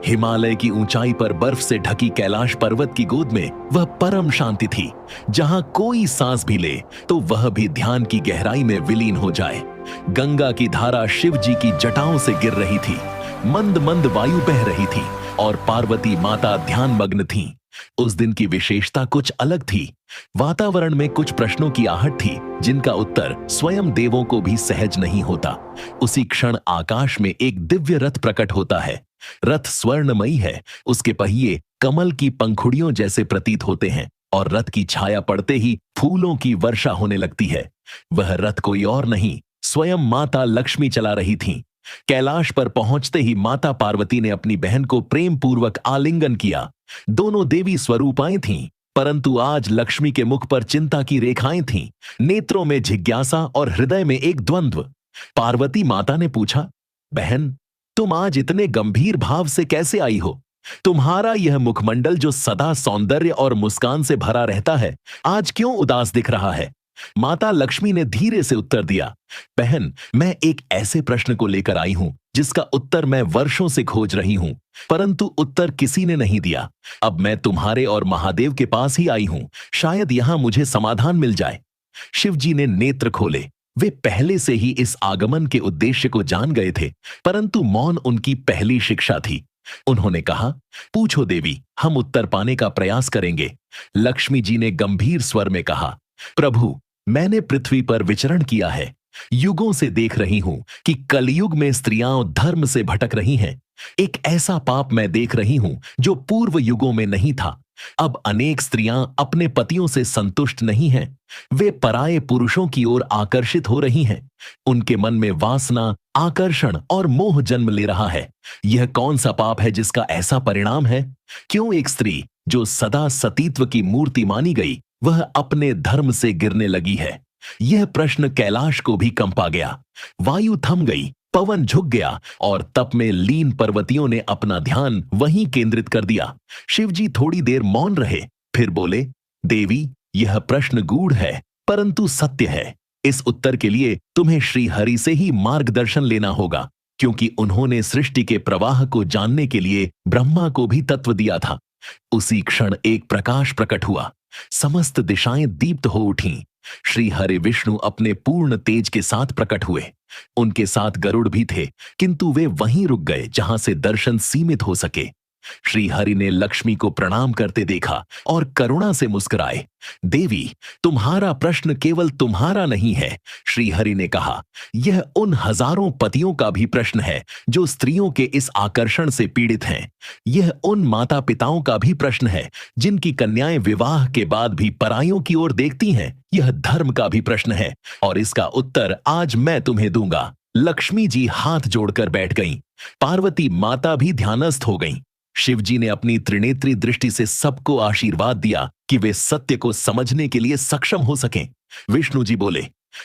हिमालय की ऊंचाई पर बर्फ से ढकी कैलाश पर्वत की गोद में वह परम शांति थी, जहां कोई सांस भी ले तो वह भी ध्यान की गहराई में विलीन हो जाए। गंगा की धारा शिव जी की जटाओं से गिर रही थी, मंद मंद वायु बह रही थी और पार्वती माता ध्यान मग्न थीं। उस दिन की विशेषता कुछ अलग थी। वातावरण में कुछ प्रश्नों की आहट थी, जिनका उत्तर स्वयं देवों को भी सहज नहीं होता। उसी क्षण आकाश में एक दिव्य रथ प्रकट होता है। रथ स्वर्णमयी है, उसके पहिए कमल की पंखुड़ियों जैसे प्रतीत होते हैं और रथ की छाया पड़ते ही फूलों की वर्षा होने लगती है। वह रथ कोई और नहीं, स्वयं माता लक्ष्मी चला रही थीं। कैलाश पर पहुंचते ही माता पार्वती ने अपनी बहन को प्रेम पूर्वक आलिंगन किया। दोनों देवी स्वरूपाएं थीं, परंतु आज लक्ष्मी के मुख पर चिंता की रेखाएं थीं, नेत्रों में जिज्ञासा और हृदय में एक द्वंद्व। पार्वती माता ने पूछा, बहन, तुम आज इतने गंभीर भाव से कैसे आई हो? तुम्हारा यह मुखमंडल जो सदा सौंदर्य और मुस्कान से भरा रहता है, आज क्यों उदास दिख रहा है? माता लक्ष्मी ने धीरे से उत्तर दिया, बहन, मैं एक ऐसे प्रश्न को लेकर आई हूं जिसका उत्तर मैं वर्षों से खोज रही हूं, परंतु उत्तर किसी ने नहीं दिया। अब मैं तुम्हारे और महादेव के पास ही आई हूं, शायद यहां मुझे समाधान मिल जाए। शिव जी ने नेत्र खोले। वे पहले से ही इस आगमन के उद्देश्य को जान गए थे, परंतु मौन उनकी पहली शिक्षा थी। उन्होंने कहा, पूछो देवी, हम उत्तर पाने का प्रयास करेंगे। लक्ष्मी जी ने गंभीर स्वर में कहा, प्रभु, मैंने पृथ्वी पर विचरण किया है। युगों से देख रही हूं कि कलयुग में स्त्रियां धर्म से भटक रही हैं। एक ऐसा पाप मैं देख रही हूं जो पूर्व युगों में नहीं था। अब अनेक स्त्रियां अपने पतियों से संतुष्ट नहीं हैं। वे पराये पुरुषों की ओर आकर्षित हो रही हैं। उनके मन में वासना, आकर्षण और मोह जन्म ले रहा है। यह कौन सा पाप है जिसका ऐसा परिणाम है? क्यों एक स्त्री जो सदा सतीत्व की मूर्ति मानी गई, वह अपने धर्म से गिरने लगी है? यह प्रश्न कैलाश को भी कंपा गया। वायु थम गई, पवन झुक गया और तप में लीन पर्वतियों ने अपना ध्यान वहीं केंद्रित कर दिया। शिवजी थोड़ी देर मौन रहे, फिर बोले, देवी, यह प्रश्न गूढ़ है परंतु सत्य है। इस उत्तर के लिए तुम्हें श्री हरि से ही मार्गदर्शन लेना होगा, क्योंकि उन्होंने सृष्टि के प्रवाह को जानने के लिए ब्रह्मा को भी तत्व दिया था। उसी क्षण एक प्रकाश प्रकट हुआ, समस्त दिशाएं दीप्त हो उठीं। श्री हरि विष्णु अपने पूर्ण तेज के साथ प्रकट हुए। उनके साथ गरुड़ भी थे, किंतु वे वहीं रुक गए जहां से दर्शन सीमित हो सके। श्री हरि ने लक्ष्मी को प्रणाम करते देखा और करुणा से मुस्कुराए। देवी, तुम्हारा प्रश्न केवल तुम्हारा नहीं है, श्री हरि ने कहा, यह उन हजारों पतियों का भी प्रश्न है जो स्त्रियों के इस आकर्षण से पीड़ित हैं। यह उन माता पिताओं का भी प्रश्न है जिनकी कन्याएं विवाह के बाद भी परायों की ओर देखती हैं। यह धर्म का भी प्रश्न है और इसका उत्तर आज मैं तुम्हें दूंगा। लक्ष्मी जी हाथ जोड़कर बैठ गईं। पार्वती माता भी ध्यानस्थ हो गईं। शिवजी ने अपनी त्रिनेत्री दृष्टि से सबको आशीर्वाद दिया कि वे सत्य को समझने के लिए सक्षम हो सकें। विष्णु जी बोले,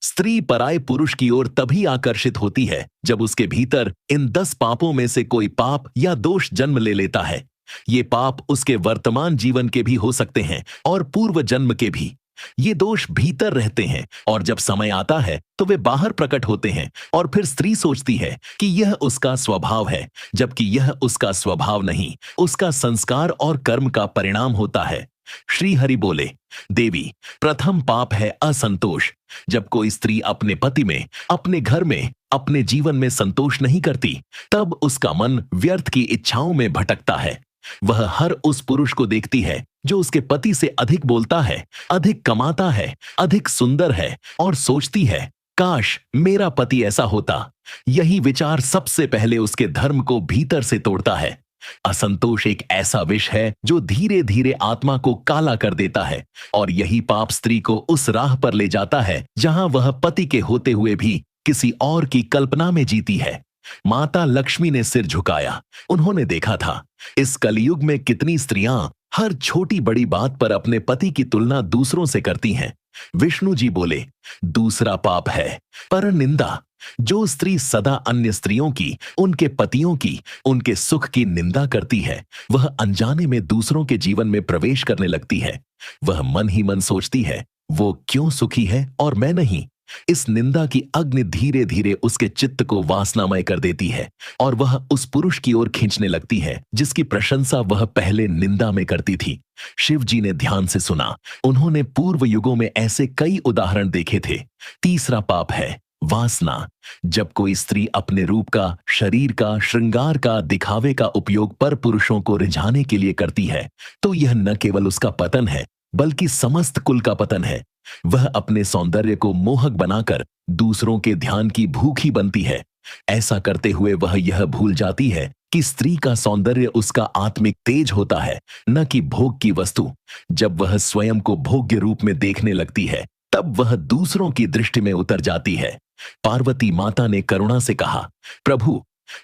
स्त्री पराये पुरुष की ओर तभी आकर्षित होती है जब उसके भीतर इन 10 पापों में से कोई पाप या दोष जन्म ले लेता है। ये पाप उसके वर्तमान जीवन के भी हो सकते हैं और पूर्व जन्म के भी। ये दोष भीतर रहते हैं और जब समय आता है तो वे बाहर प्रकट होते हैं और फिर स्त्री सोचती है कि यह उसका स्वभाव है, जबकि यह उसका स्वभाव नहीं, उसका संस्कार और कर्म का परिणाम होता है। श्री हरि बोले, देवी, प्रथम पाप है असंतोष। जब कोई स्त्री अपने पति में, अपने घर में, अपने जीवन में संतोष नहीं करती, तब उसका मन व्यर्थ की इच्छाओं में भटकता है। वह हर उस पुरुष को देखती है जो उसके पति से अधिक बोलता है, अधिक कमाता है, अधिक सुंदर है और सोचती है, काश मेरा पति ऐसा होता। यही विचार सबसे पहले उसके धर्म को भीतर से तोड़ता है। असंतोष एक ऐसा विष है जो धीरे धीरे आत्मा को काला कर देता है और यही पाप स्त्री को उस राह पर ले जाता है जहां वह पति के होते हुए भी किसी और की कल्पना में जीती है। माता लक्ष्मी ने सिर झुकाया। उन्होंने देखा था इस कलयुग में कितनी स्त्रियां हर छोटी बड़ी बात पर अपने पति की तुलना दूसरों से करती हैं। विष्णु जी बोले, दूसरा पाप है परनिंदा। जो स्त्री सदा अन्य स्त्रियों की, उनके पतियों की, उनके सुख की निंदा करती है, वह अनजाने में दूसरों के जीवन में प्रवेश करने लगती है। वह मन ही मन सोचती है, वो क्यों सुखी है और मैं नहीं। इस निंदा की अग्नि धीरे धीरे उसके चित्त को वासनामय कर देती है और वह उस पुरुष की ओर खींचने लगती है जिसकी प्रशंसा वह पहले निंदा में करती थी। शिव जी ने ध्यान से सुना। उन्होंने पूर्व युगों में ऐसे कई उदाहरण देखे थे। तीसरा पाप है वासना। जब कोई स्त्री अपने रूप का, शरीर का, श्रृंगार का, दिखावे का उपयोग पर पुरुषों को रिझाने के लिए करती है तो यह न केवल उसका पतन है बल्कि समस्त कुल का पतन है। वह अपने सौंदर्य को मोहक बनाकर दूसरों के ध्यान की भूखी बनती है। ऐसा करते हुए वह यह भूल जाती है कि स्त्री का सौंदर्य उसका आत्मिक तेज होता है, न कि भोग की वस्तु। जब वह स्वयं को भोग्य रूप में देखने लगती है तब वह दूसरों की दृष्टि में उतर जाती है। पार्वती माता ने करुणा से कहा, प्रभु,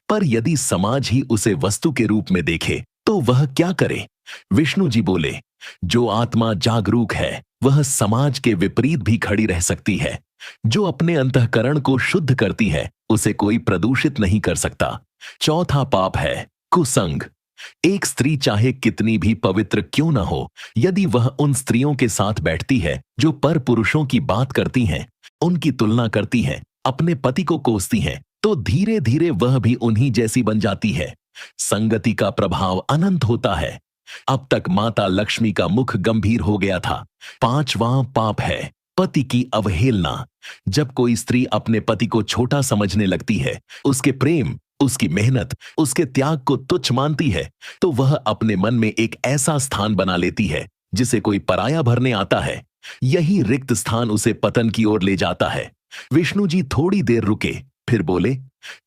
पर यदि समाज ही उसे वस्तु के रूप में देखे तो वह क्या करे? विष्णु जी बोले, जो आत्मा जागरूक है वह समाज के विपरीत भी खड़ी रह सकती है। जो अपने अंतःकरण को शुद्ध करती है उसे कोई प्रदूषित नहीं कर सकता। चौथा पाप है कुसंग। एक स्त्री चाहे कितनी भी पवित्र क्यों न हो, यदि वह उन स्त्रियों के साथ बैठती है जो पर पुरुषों की बात करती हैं, उनकी तुलना करती हैं, अपने पति को कोसती हैं, तो धीरे धीरे वह भी उन्हीं जैसी बन जाती है। संगति का प्रभाव अनंत होता है। अब तक माता लक्ष्मी का मुख गंभीर हो गया था। पांचवां पाप है पति की अवहेलना। जब कोई स्त्री अपने पति को छोटा समझने लगती है, उसके प्रेम, उसकी मेहनत, उसके त्याग को तुच्छ मानती है, तो वह अपने मन में एक ऐसा स्थान बना लेती है जिसे कोई पराया भरने आता है। यही रिक्त स्थान उसे पतन की ओर ले जाता है। विष्णु जी थोड़ी देर रुके, फिर बोले,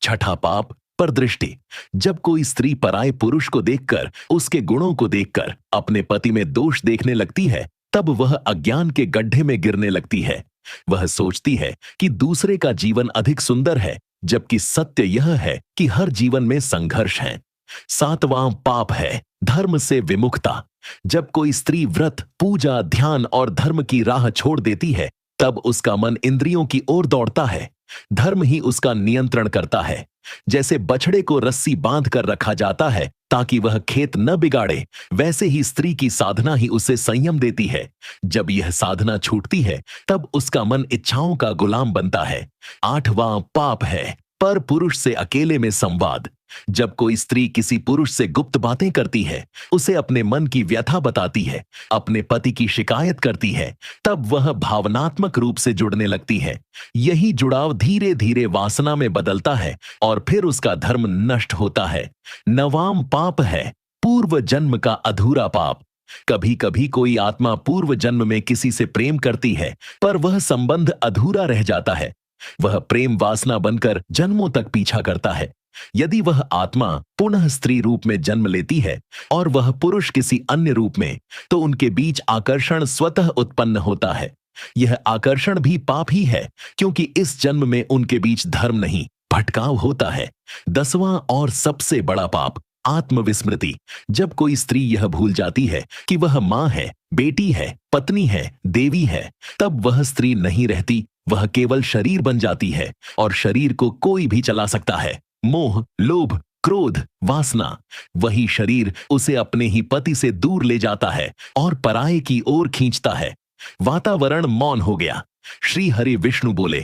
छठा पाप परदृष्टि। जब कोई स्त्री पराये पुरुष को देखकर, उसके गुणों को देखकर अपने पति में दोष देखने लगती है, तब वह अज्ञान के गड्ढे में गिरने लगती है। वह सोचती है कि दूसरे का जीवन अधिक सुंदर है, जबकि सत्य यह है कि हर जीवन में संघर्ष है। सातवां पाप है धर्म से विमुखता। जब कोई स्त्री व्रत, पूजा, ध्यान और धर्म की राह छोड़ देती है, तब उसका मन इंद्रियों की ओर दौड़ता है। धर्म ही उसका नियंत्रण करता है। जैसे बछड़े को रस्सी बांध कर रखा जाता है ताकि वह खेत न बिगाड़े, वैसे ही स्त्री की साधना ही उसे संयम देती है। जब यह साधना छूटती है तब उसका मन इच्छाओं का गुलाम बनता है। आठवां पाप है पर पुरुष से अकेले में संवाद। जब कोई स्त्री किसी पुरुष से गुप्त बातें करती है, उसे अपने मन की व्यथा बताती है, अपने पति की शिकायत करती है, तब वह भावनात्मक रूप से जुड़ने लगती है। यही जुड़ाव धीरे धीरे वासना में बदलता है और फिर उसका धर्म नष्ट होता है। नवाम पाप है पूर्व जन्म का अधूरा पाप। कभी कभी कोई आत्मा पूर्व जन्म में किसी से प्रेम करती है, पर वह संबंध अधूरा रह जाता है। वह प्रेम वासना बनकर जन्मों तक पीछा करता है। यदि वह आत्मा पुनः स्त्री रूप में जन्म लेती है और वह पुरुष किसी अन्य रूप में, तो उनके बीच आकर्षण स्वतः उत्पन्न होता है। यह आकर्षण भी पाप ही है, क्योंकि इस जन्म में उनके बीच धर्म नहीं, भटकाव होता है। 10वां और सबसे बड़ा पाप आत्मविस्मृति। जब कोई स्त्री यह भूल जाती है कि वह मां है, बेटी है, पत्नी है, देवी है, तब वह स्त्री नहीं रहती, वह केवल शरीर बन जाती है और शरीर को कोई भी चला सकता है। मोह, लोभ, क्रोध, वासना, वही शरीर उसे अपने ही पति से दूर ले जाता है और पराये की ओर खींचता है। वातावरण मौन हो गया। श्री हरि विष्णु बोले,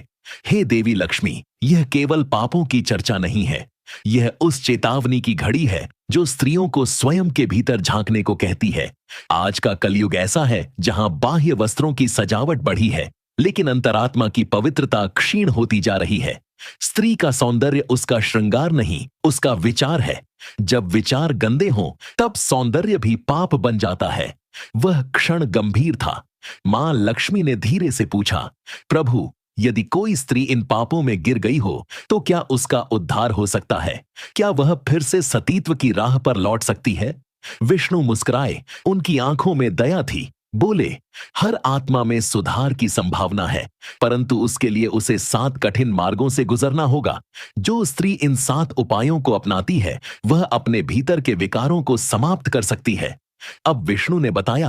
हे देवी लक्ष्मी, यह केवल पापों की चर्चा नहीं है, यह उस चेतावनी की घड़ी है जो स्त्रियों को स्वयं के भीतर झांकने को कहती है। आज का कलयुग ऐसा है जहां बाह्य वस्त्रों की सजावट बढ़ी है, लेकिन अंतरात्मा की पवित्रता क्षीण होती जा रही है। स्त्री का सौंदर्य उसका श्रृंगार नहीं, उसका विचार है। जब विचार गंदे हों, तब सौंदर्य भी पाप बन जाता है। वह क्षण गंभीर था। मां लक्ष्मी ने धीरे से पूछा, प्रभु, यदि कोई स्त्री इन पापों में गिर गई हो तो क्या उसका उद्धार हो सकता है? क्या वह फिर से सतीत्व की राह पर लौट सकती है? विष्णु मुस्कुराए, उनकी आंखों में दया थी। बोले, हर आत्मा में सुधार की संभावना है, परंतु उसके लिए उसे 7 कठिन मार्गों से गुजरना होगा। जो स्त्री इन 7 उपायों को अपनाती है, वह अपने भीतर के विकारों को समाप्त कर सकती है। अब विष्णु ने बताया,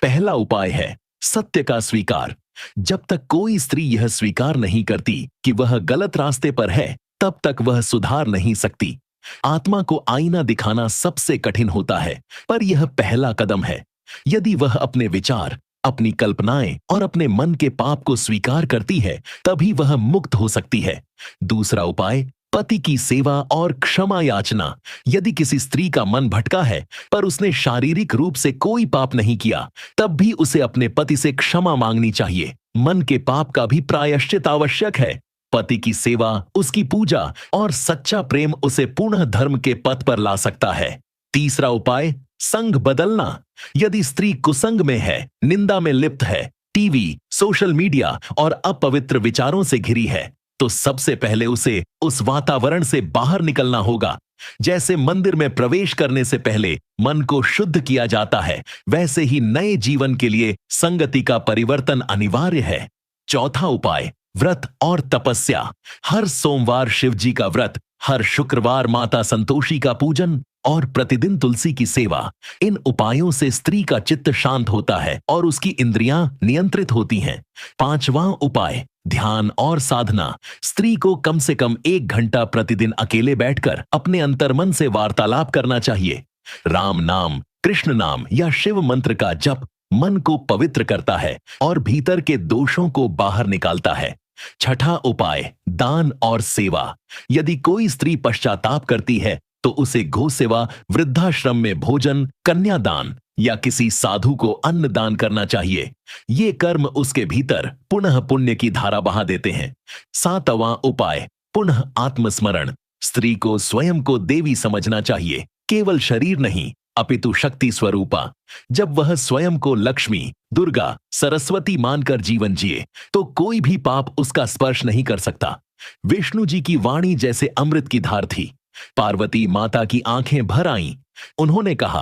पहला उपाय है सत्य का स्वीकार। जब तक कोई स्त्री यह स्वीकार नहीं करती कि वह गलत रास्ते पर है, तब तक वह सुधार नहीं सकती। आत्मा को आईना दिखाना सबसे कठिन होता है, पर यह पहला कदम है। यदि वह अपने विचार, अपनी कल्पनाएं और अपने मन के पाप को स्वीकार करती है, तभी वह मुक्त हो सकती है। दूसरा उपाय, पति की सेवा और क्षमा याचना। यदि किसी स्त्री का मन भटका है पर उसने शारीरिक रूप से कोई पाप नहीं किया, तब भी उसे अपने पति से क्षमा मांगनी चाहिए। मन के पाप का भी प्रायश्चित आवश्यक है। पति की सेवा, उसकी पूजा और सच्चा प्रेम उसे पुनः धर्म के पथ पर ला सकता है। तीसरा उपाय, संग बदलना। यदि स्त्री कुसंग में है, निंदा में लिप्त है, टीवी, सोशल मीडिया और अपवित्र विचारों से घिरी है, तो सबसे पहले उसे उस वातावरण से बाहर निकलना होगा। जैसे मंदिर में प्रवेश करने से पहले मन को शुद्ध किया जाता है, वैसे ही नए जीवन के लिए संगति का परिवर्तन अनिवार्य है। चौथा उपाय, व्रत और तपस्या। हर सोमवार शिव जी का व्रत, हर शुक्रवार माता संतोषी का पूजन और प्रतिदिन तुलसी की सेवा। इन उपायों से स्त्री का चित्त शांत होता है और उसकी इंद्रियां नियंत्रित होती हैं। पांचवां उपाय, ध्यान और साधना। स्त्री को कम से कम 1 घंटा प्रतिदिन अकेले बैठकर अपने अंतर्मन से वार्तालाप करना चाहिए। राम नाम, कृष्ण नाम या शिव मंत्र का जप मन को पवित्र करता है और भीतर के दोषों को बाहर निकालता है। छठा उपाय, दान और सेवा। यदि कोई स्त्री पश्चाताप करती है तो उसे गो सेवा, वृद्धाश्रम में भोजन, कन्यादान या किसी साधु को अन्न दान करना चाहिए। ये कर्म उसके भीतर पुनः पुण्य की धारा बहा देते हैं। सातवां उपाय, पुनः आत्मस्मरण। स्त्री को स्वयं को देवी समझना चाहिए, केवल शरीर नहीं अपितु शक्ति स्वरूपा। जब वह स्वयं को लक्ष्मी, दुर्गा, सरस्वती मानकर जीवन जिए तो कोई भी पाप उसका स्पर्श नहीं कर सकता। विष्णु जी की वाणी जैसे अमृत की धार थी। पार्वती माता की आंखें भर आईं। उन्होंने कहा,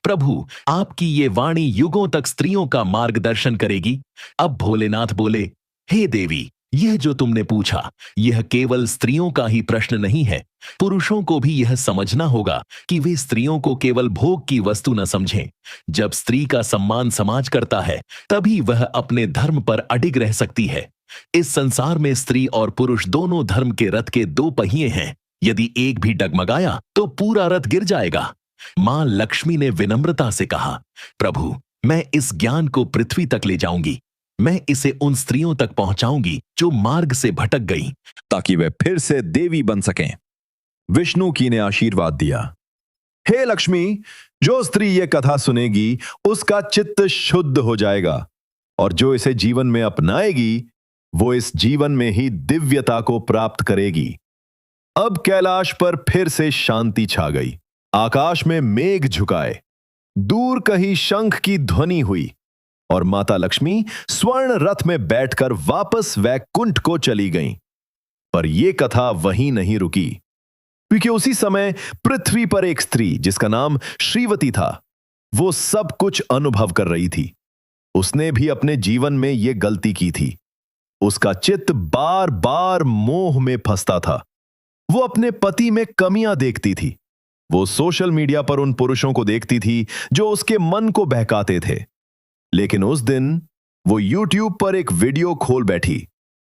प्रभु, आपकी ये वाणी युगों तक स्त्रियों का मार्गदर्शन करेगी। अब भोलेनाथ बोले, हे देवी, यह जो तुमने पूछा, यह केवल स्त्रियों का ही प्रश्न नहीं है। पुरुषों को भी यह समझना होगा कि वे स्त्रियों को केवल भोग की वस्तु न समझें। जब स्त्री का सम्मान समाज करता है, तभी वह अपने धर्म पर अडिग रह सकती है। इस संसार में स्त्री और पुरुष दोनों धर्म के रथ के 2 पहिए हैं। यदि एक भी डगमगाया तो पूरा रथ गिर जाएगा। मां लक्ष्मी ने विनम्रता से कहा, प्रभु, मैं इस ज्ञान को पृथ्वी तक ले जाऊंगी। मैं इसे उन स्त्रियों तक पहुंचाऊंगी जो मार्ग से भटक गईं, ताकि वे फिर से देवी बन सकें। विष्णु की ने आशीर्वाद दिया, हे लक्ष्मी, जो स्त्री ये कथा सुनेगी उसका चित्त शुद्ध हो जाएगा और जो इसे जीवन में अपनाएगी वो इस जीवन में ही दिव्यता को प्राप्त करेगी। अब कैलाश पर फिर से शांति छा गई। आकाश में मेघ झुकाए, दूर कहीं शंख की ध्वनि हुई और माता लक्ष्मी स्वर्ण रथ में बैठकर वापस वैकुंठ को चली गईं। पर यह कथा वहीं नहीं रुकी, क्योंकि उसी समय पृथ्वी पर एक स्त्री जिसका नाम श्रीवती था, वो सब कुछ अनुभव कर रही थी। उसने भी अपने जीवन में यह गलती की थी। उसका चित्त बार बार मोह में फंसता था। वो अपने पति में कमियां देखती थी। वो सोशल मीडिया पर उन पुरुषों को देखती थी जो उसके मन को बहकाते थे। लेकिन उस दिन वो YouTube पर एक वीडियो खोल बैठी।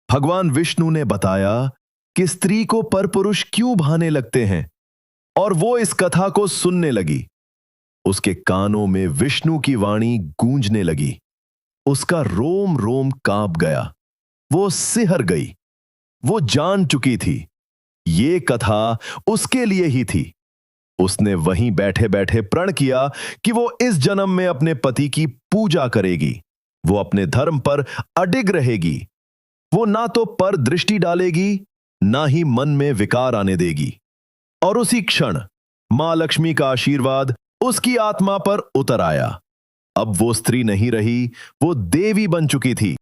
भगवान विष्णु ने बताया कि स्त्री को परपुरुष क्यों भाने लगते हैं, और वो इस कथा को सुनने लगी। उसके कानों में विष्णु की वाणी गूंजने लगी। उसका रोम रोम कांप गया। वो सिहर गई। वो जान चुकी थी ये कथा उसके लिए ही थी। उसने वहीं बैठे बैठे प्रण किया कि वो इस जन्म में अपने पति की पूजा करेगी। वो अपने धर्म पर अडिग रहेगी। वो ना तो पर दृष्टि डालेगी, ना ही मन में विकार आने देगी। और उसी क्षण मां लक्ष्मी का आशीर्वाद उसकी आत्मा पर उतर आया। अब वो स्त्री नहीं रही, वो देवी बन चुकी थी।